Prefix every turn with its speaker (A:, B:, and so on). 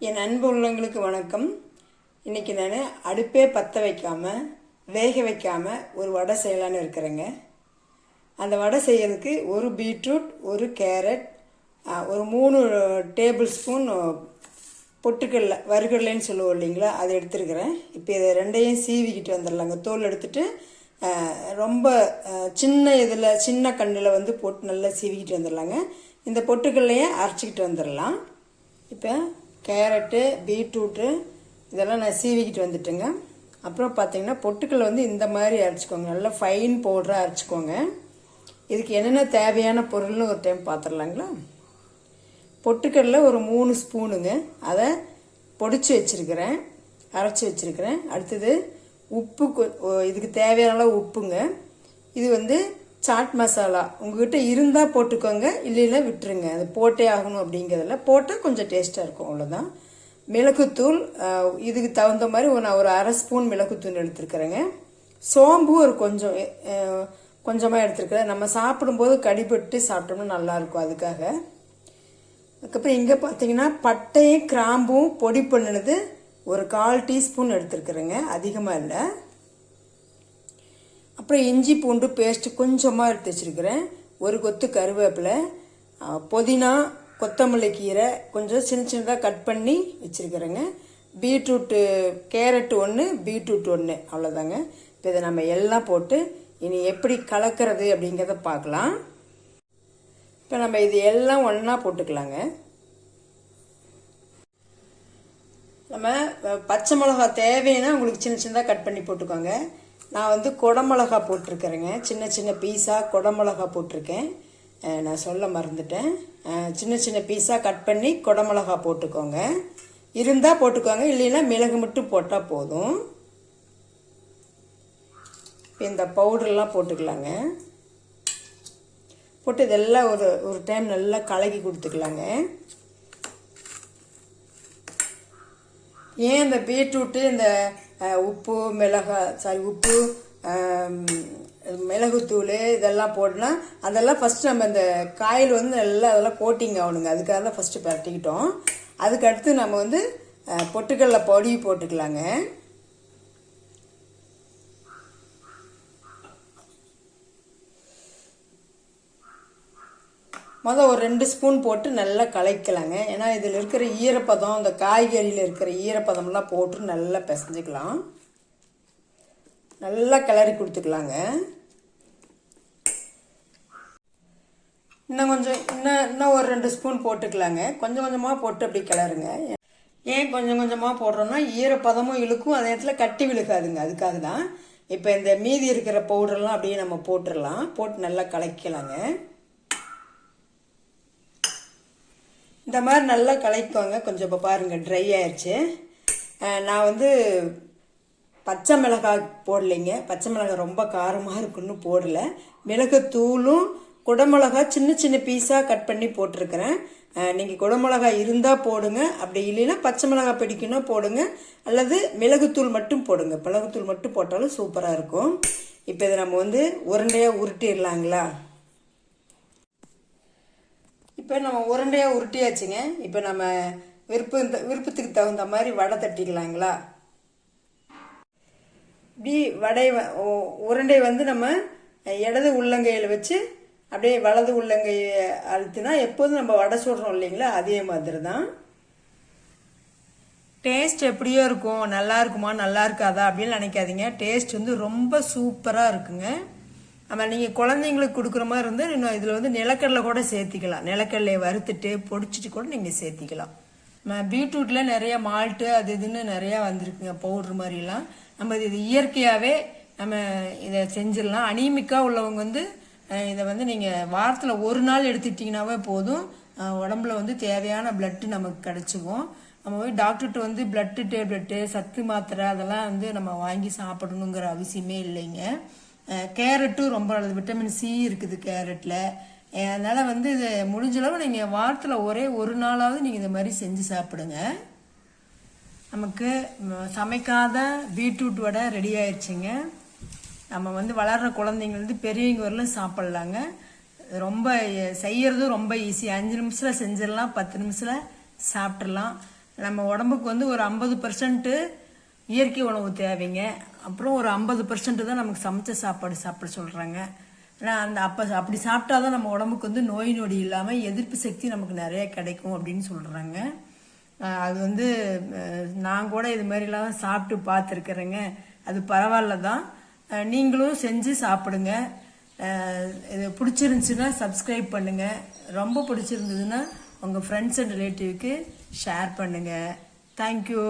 A: என் அன்பு உள்ளங்களுக்கு வணக்கம். இன்னைக்கு நான் அடுப்பே பற்ற வைக்காமல் வேக வைக்காமல் ஒரு வடை செய்யலான்னு இருக்கிறேங்க. அந்த வடை செய்யறதுக்கு ஒரு பீட்ரூட், ஒரு கேரட், ஒரு 3 டேபிள் ஸ்பூன் பொட்டுக்கடலை, வறுகடலைன்னு சொல்லுவோம் இல்லைங்களா, அதை எடுத்துருக்கிறேன். இப்போ இதை ரெண்டையும் சீவிக்கிட்டு வந்துடலாங்க. தோல் எடுத்துட்டு ரொம்ப சின்ன கண்ணில் வந்து போட்டு நல்லா சீவிக்கிட்டு வந்துடலாங்க. இந்த பொட்டுக்கடலையை அரைச்சிக்கிட்டு வந்துடலாம். இப்போ கேரட்டு, பீட்ரூட்டு இதெல்லாம் நான் சீவிக்கிட்டு வந்துட்டேங்க. அப்புறம் பார்த்தீங்கன்னா பொட்டுக்கடலை வந்து இந்த மாதிரி அரைச்சிக்கோங்க, நல்லா ஃபைன் பவுடராக அரைச்சிக்கோங்க. இதுக்கு என்னென்ன தேவையான பொருள்னு ஒரு டைம் பார்த்துடலாங்களா. பொட்டுக்கடலை ஒரு 3 ஸ்பூனுங்க, அதை பொடிச்சு வச்சுருக்கிறேன், அரைச்சி வச்சுருக்கிறேன். அடுத்தது உப்பு, இதுக்கு தேவையான அளவு உப்புங்க. இது வந்து சாட் மசாலா உங்ககிட்ட இருந்தால் போட்டுக்கோங்க, இல்லைன்னா விட்டுருங்க. அது போட்டே ஆகணும் அப்படிங்கிறதுல போட்டால் கொஞ்சம் டேஸ்ட்டாக இருக்கும், அவ்வளோதான். மிளகுத்தூள் இதுக்கு தகுந்த மாதிரி நான் ஒரு 1/2 ஸ்பூன் மிளகுத்தூள் எடுத்துருக்கிறேங்க. சோம்பு ஒரு கொஞ்சமாக எடுத்துருக்கிறேன். நம்ம சாப்பிடும்போது கடிபட்டு சாப்பிட்டோம்னா நல்லாயிருக்கும், அதுக்காக. அதுக்கப்புறம் இங்கே பார்த்தீங்கன்னா பட்டையும் கிராம்பும் பொடி பண்ணினது ஒரு 1/4 டீஸ்பூன் எடுத்துருக்குறேங்க, அதிகமாக இல்லை. அப்புறம் இஞ்சி பூண்டு பேஸ்ட்டு கொஞ்சமாக எடுத்து வச்சுருக்கிறேன். ஒரு கொத்து கருவேப்பிலை, புதினா, கொத்தமல்லி கீரை கொஞ்சம் சின்னதாக கட் பண்ணி வச்சுருக்கிறேங்க. பீட்ரூட்டு, கேரட் 1, பீட்ரூட் 1, அவ்வளோதாங்க. இப்போ இதை நம்ம எல்லாம் போட்டு இனி எப்படி கலக்கிறது அப்படிங்கிறத பார்க்கலாம். இப்போ நம்ம இது எல்லாம் ஒன்றா போட்டுக்கலாங்க. நம்ம பச்சை மிளகா தேவைன்னா உங்களுக்கு சின்னதாக கட் பண்ணி போட்டுக்கோங்க. நான் வந்து குடமிளகா போட்டிருக்கிறேங்க, சின்ன பீஸாக குடமிளகா போட்டிருக்கேன். நான் சொல்ல மறந்துட்டேன். சின்ன பீஸாக கட் பண்ணி குடமிளகா போட்டுக்கோங்க. இருந்தால் போட்டுக்கோங்க, இல்லைன்னா மிளகு மட்டும் போட்டால் போதும். இந்த பவுடர்லாம் போட்டுக்கலாங்க. போட்டு இதெல்லாம் ஒரு டைம் நல்லா கலக்கி கொடுத்துக்கலாங்க. ஏன் இந்த பீட்ரூட்டு, இந்த உப்பு மிளகுத்தூள் இதெல்லாம் போடலாம். அதெல்லாம் ஃபஸ்ட்டு நம்ம இந்த காயில் வந்து நல்லா அதெல்லாம் கோட்டிங் ஆகணுங்க, அதுக்காக தான் ஃபஸ்ட்டு பரட்டிக்கிட்டோம். அதுக்கு அடுத்து நம்ம வந்து பொட்டுக்கடலை பொடி போட்டுக்கலாங்க. ஒரு 2 ஸ்பூன் போட்டு நல்லா கலக்கலாங்க. ஏன்னா இதில் இருக்கிற ஈரப்பதம், இந்த காய்கறியில் இருக்கிற ஈரப்பதம்லாம் போட்டு நல்லா பிசைஞ்சிக்கலாம். நல்லா கிளறி கொடுத்துக்கலாங்க. இன்னும் ஒரு 2 ஸ்பூன் போட்டுக்கலாங்க. கொஞ்சமாக போட்டு அப்படி கிளறுங்க. ஏன் கொஞ்சமாக போடுறோன்னா ஈரப்பதமும் இழுக்கும், அதே இடத்துல கட்டி விழுகாதுங்க, அதுக்காக தான். இப்போ இந்த மீதி இருக்கிற பவுடர்லாம் அப்படியே நம்ம போட்டுடலாம். போட்டு நல்லா கலக்கலாங்க. இந்த மாதிரி நல்லா கலக்குவாங்க. கொஞ்சம் இப்போ பாருங்கள் ட்ரை ஆயிடுச்சு. நான் வந்து பச்சை மிளகாய் போடலைங்க, பச்சை மிளகாய் ரொம்ப காரமாக இருக்குன்னு போடலை. மிளகுத்தூளும் குடமிளகாய் சின்ன பீஸாக கட் பண்ணி போட்டிருக்கிறேன். நீங்கள் குடமிளகாய் இருந்தால் போடுங்க, அப்படி இல்லைன்னா பச்சை மிளகாய் பிடிக்கணும் போடுங்க, அல்லது மிளகுத்தூள் மட்டும் போடுங்க. மிளகுத்தூள் மட்டும் போட்டாலும் சூப்பராக இருக்கும். இப்போ இதை நம்ம வந்து உருண்டையாக உருட்டிடலாங்களா. இப்போ நம்ம உருண்டையாக உருட்டியாச்சுங்க. இப்போ நம்ம விருப்பத்துக்கு தகுந்த மாதிரி வடை தட்டிக்கலாங்களா. இப்படி உருண்டை வந்து நம்ம இடது உள்ளங்கையில் வச்சு அப்படியே வலது உள்ளங்கையை அழுத்தினா எப்போதும் நம்ம வடை சுடுறோம் இல்லைங்களா, அதே மாதிரி தான். டேஸ்ட் எப்படியோ இருக்கும், நல்லா இருக்குமா நல்லா இருக்காதா அப்படின்னு நினைக்காதீங்க. டேஸ்ட் வந்து ரொம்ப சூப்பராக இருக்குங்க. ஆமாம், நீங்கள் குழந்தைங்களுக்கு கொடுக்குற மாதிரி இருந்தால் இன்னும் இதில் வந்து நிலக்கடலை கூட சேர்த்திக்கலாம். நிலக்கடலையை வறுத்துட்டு பொடிச்சிட்டு கூட நீங்கள் சேர்த்திக்கலாம். பீட்ரூட்டில் நிறையா மால்ட்டு அது இதுன்னு நிறையா வந்திருக்குங்க, பவுட்ரு மாதிரிலாம். நம்ம இது இயற்கையாகவே நம்ம இதை செஞ்சிடலாம். அனீமிக்காக உள்ளவங்க வந்து இதை வந்து நீங்கள் வாரத்தில் 1 நாள் எடுத்துக்கிட்டிங்கனாவே போதும், உடம்புல வந்து தேவையான பிளட்டு நமக்கு கிடச்சிக்கும். நம்ம போய் டாக்டர்கிட்ட வந்து பிளட்டு டேப்லெட்டு, சத்து மாத்திரை அதெல்லாம் வந்து நம்ம வாங்கி சாப்பிடணுங்கிற அவசியமே இல்லைங்க. கேரட்டும் ரொம்ப நல்லது, விட்டமின் சி இருக்குது கேரட்டில். அதனால் வந்து இது முடிஞ்சளவு நீங்கள் வாரத்தில் ஒரே 1 நாளாவது நீங்கள் இந்த மாதிரி செஞ்சு சாப்பிடுங்க. நமக்கு சமைக்காத பீட்ரூட் வடை ரெடி ஆயிடுச்சுங்க. நம்ம வந்து வளர்கிற குழந்தைங்கள்ந்து பெரியவங்க வரலும் சாப்பிட்லாங்க. ரொம்ப செய்யறதும் ரொம்ப ஈஸி. 5 நிமிஷத்தில் செஞ்சிடலாம், 10 நிமிஷத்தில் சாப்பிட்றலாம். நம்ம உடம்புக்கு வந்து ஒரு 50% இயற்கை உணவு தேவைங்க. அப்புறம் ஒரு 50% தான் நமக்கு சமைச்ச சாப்பாடு சாப்பிட சொல்கிறாங்க. ஆனால் அப்படி சாப்பிட்டாதான் நம்ம உடம்புக்கு வந்து நோய் நொடி இல்லாமல் எதிர்ப்பு சக்தி நமக்கு நிறைய கிடைக்கும் அப்படின்னு சொல்கிறாங்க. அது வந்து நான் கூட இது மாதிரிலாம் சாப்பிட்டு பார்த்துருக்குறேங்க. அது பரவாயில்ல தான். நீங்களும் செஞ்சு சாப்பிடுங்க. இது பிடிச்சிருந்துச்சுன்னா சப்ஸ்கிரைப் பண்ணுங்கள். ரொம்ப பிடிச்சிருந்ததுன்னா உங்கள் ஃப்ரெண்ட்ஸ் அண்ட் ரிலேட்டிவ்க்கு ஷேர் பண்ணுங்கள். தேங்க்யூ.